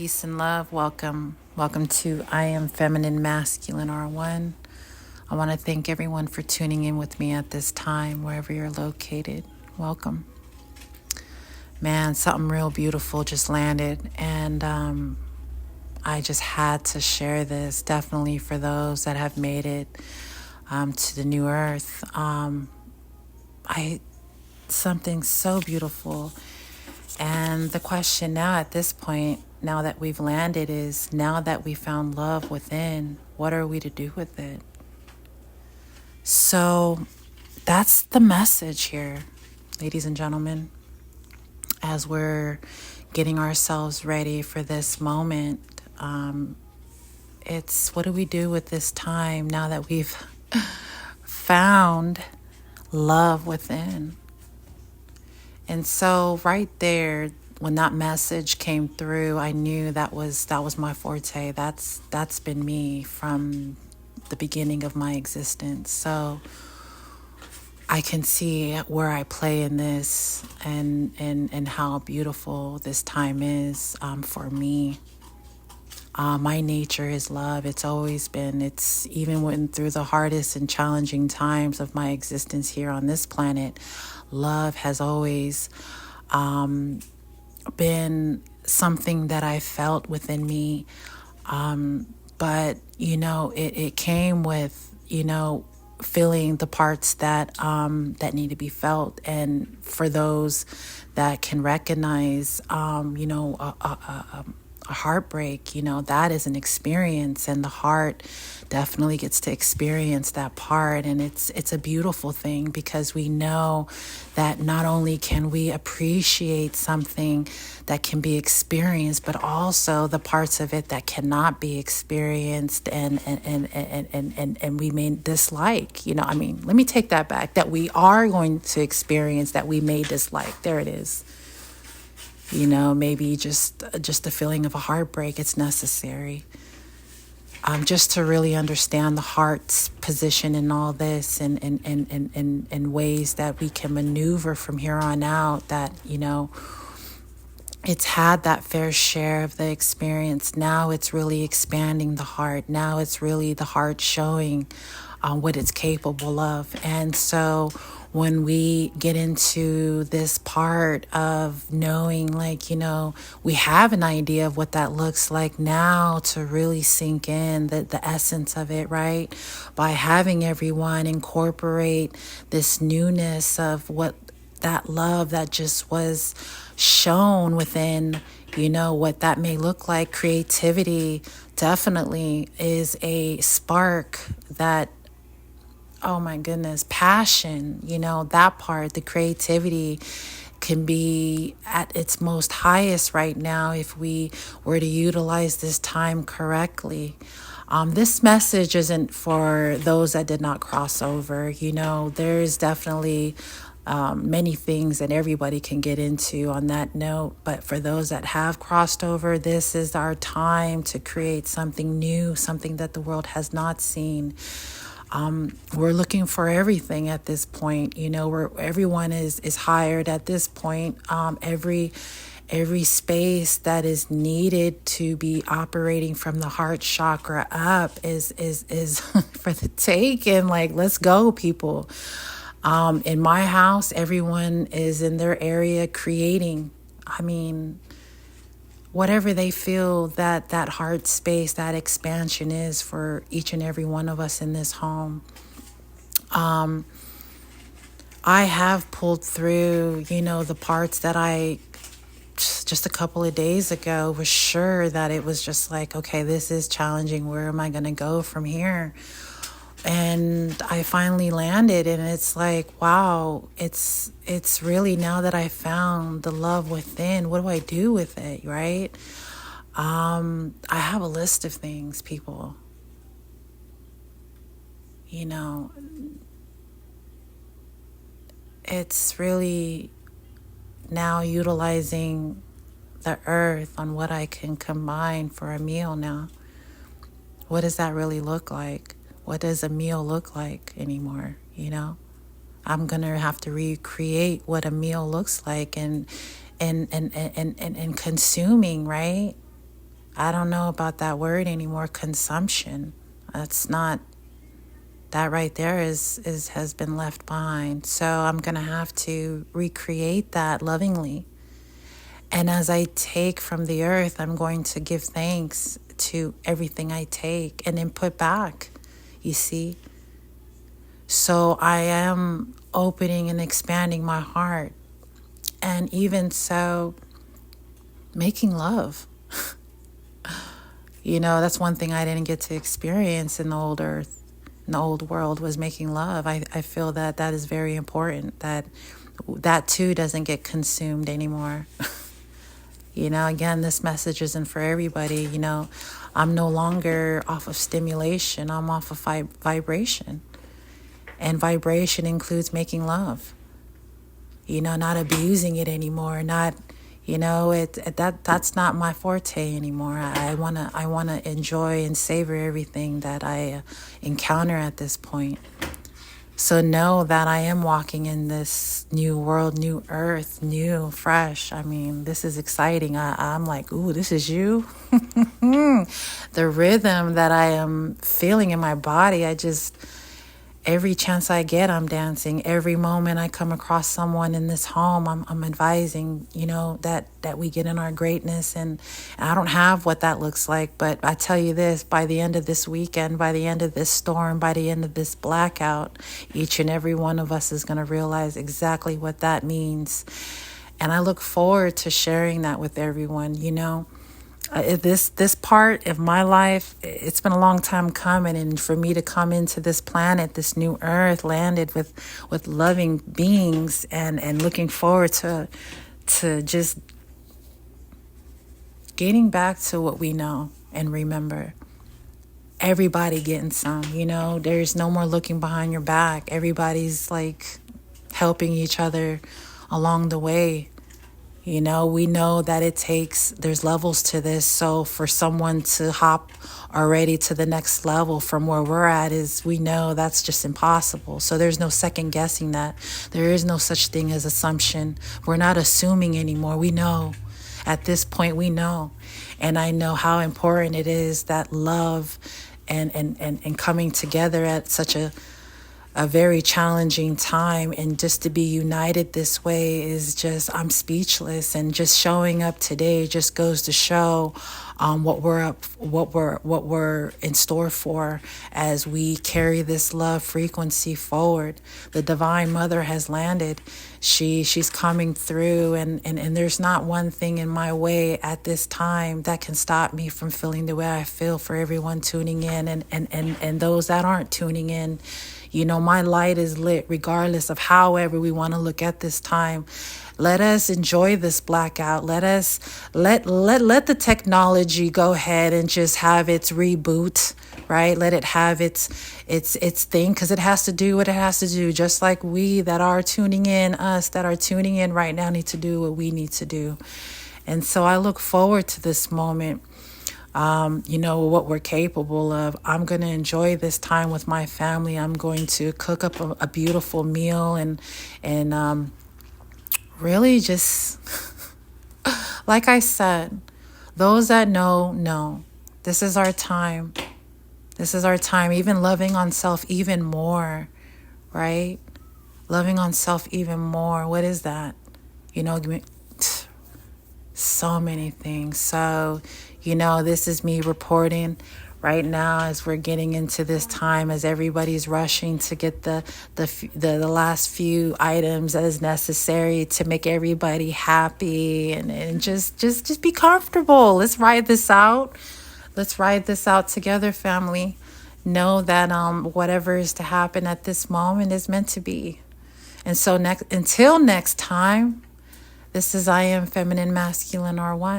peace and love. Welcome. Welcome to I Am Feminine Masculine R1. I want to thank everyone for tuning in with me at this time, wherever you're located. Welcome. Man, something real beautiful just landed, and I just had to share this, definitely for those that have made it to the new earth. Something so beautiful. And the question now at this point, now that we've landed, is now that we found love within, what are we to do with it? So that's the message here, ladies and gentlemen, as we're getting ourselves ready for this moment. It's what do we do with this time now that we've found love within? And so right there, when that message came through, I knew that was my forte. That's been me from the beginning of my existence. So I can see where I play in this and how beautiful this time is for me. My nature is love. It's always been. It's even when through the hardest and challenging times of my existence here on this planet, love has always been something that I felt within me. But, it came with, feeling the parts that need to be felt. And for those that can recognize, a heartbreak, that is an experience, and the heart definitely gets to experience that part. And it's a beautiful thing, because we know that not only can we appreciate something that can be experienced, but also the parts of it that cannot be experienced and we may dislike. Let me take that back, that we are going to experience that we may dislike. There it is. Maybe just the feeling of a heartbreak. It's necessary. Just to really understand the heart's position in all this, and ways that we can maneuver from here on out, that, it's had that fair share of the experience. Now it's really expanding the heart. Now it's really the heart showing what it's capable of. And so when we get into this part of knowing, we have an idea of what that looks like now, to really sink in the essence of it, right? By having everyone incorporate this newness of what that love that just was shown within, what that may look like. Creativity definitely is a spark that, oh my goodness, passion, that part, the creativity can be at its most highest right now if we were to utilize this time correctly. This message isn't for those that did not cross over. There's definitely many things that everybody can get into on that note. But for those that have crossed over, this is our time to create something new, something that the world has not seen. We're looking for everything at this point. Everyone is hired at this point. Every space that is needed to be operating from the heart chakra up is for the taking. Let's go, people. In my house, everyone is in their area creating. Whatever they feel that heart space, that expansion is for each and every one of us in this home. I have pulled through, the parts that I just a couple of days ago was sure that it was just okay, this is challenging. Where am I going to go from here? And I finally landed, and it's wow, it's really, now that I found the love within, what do I do with it, right? I have a list of things, people. It's really now utilizing the earth on what I can combine for a meal now. What does that really look like? What does a meal look like anymore? I'm going to have to recreate what a meal looks like and consuming, right? I don't know about that word anymore, consumption. That's not, that right there is has been left behind. So I'm going to have to recreate that lovingly. And as I take from the earth, I'm going to give thanks to everything I take and then put back, you see. So I am opening and expanding my heart. And even so, making love. That's one thing I didn't get to experience in the old earth, in the old world, was making love. I feel that that is very important, that too doesn't get consumed anymore. Again, this message isn't for everybody. I'm no longer off of stimulation. I'm off of vibration. And vibration includes making love. Not abusing it anymore. Not, that's not my forte anymore. I wanna enjoy and savor everything that I encounter at this point. So know that I am walking in this new world, new earth, new, fresh. I mean, this is exciting. I'm like, ooh, this is you. The rhythm that I am feeling in my body, every chance I get, I'm dancing. Every moment I come across someone in this home, I'm advising, that we get in our greatness. And I don't have what that looks like, but I tell you this, by the end of this weekend, by the end of this storm, by the end of this blackout, each and every one of us is going to realize exactly what that means. And I look forward to sharing that with everyone. This part of my life, it's been a long time coming, and for me to come into this planet, this new earth, landed with loving beings, and looking forward to just getting back to what we know and remember. Everybody getting some, there's no more looking behind your back. Everybody's like helping each other along the way. We know that there's levels to this. So for someone to hop already to the next level from where we're at, we know that's just impossible. So there's no second guessing that. There is no such thing as assumption. We're not assuming anymore. We know. At this point, we know. And I know how important it is, that love and coming together at such a very challenging time, and just to be united this way is just, I'm speechless. And just showing up today just goes to show what we're in store for as we carry this love frequency forward. The Divine Mother has landed. She's coming through, and there's not one thing in my way at this time that can stop me from feeling the way I feel for everyone tuning in, and those that aren't tuning in. My light is lit regardless of however we want to look at this time. Let us enjoy this blackout. Let the technology go ahead and just have its reboot, right? Let it have its thing, because it has to do what it has to do. Just like we that are tuning in, us that are tuning in right now, need to do what we need to do. And so I look forward to this moment. What we're capable of. I'm going to enjoy this time with my family. I'm going to cook up a beautiful meal and really just, like I said, those that know. This is our time. This is our time. Even loving on self even more, right? Loving on self even more. What is that? So many things. So, this is me reporting right now as we're getting into this time, as everybody's rushing to get the last few items as necessary to make everybody happy, and just be comfortable. Let's ride this out. Let's ride this out together, family. Know that whatever is to happen at this moment is meant to be. And so until next time, this is I Am Feminine Masculine R1.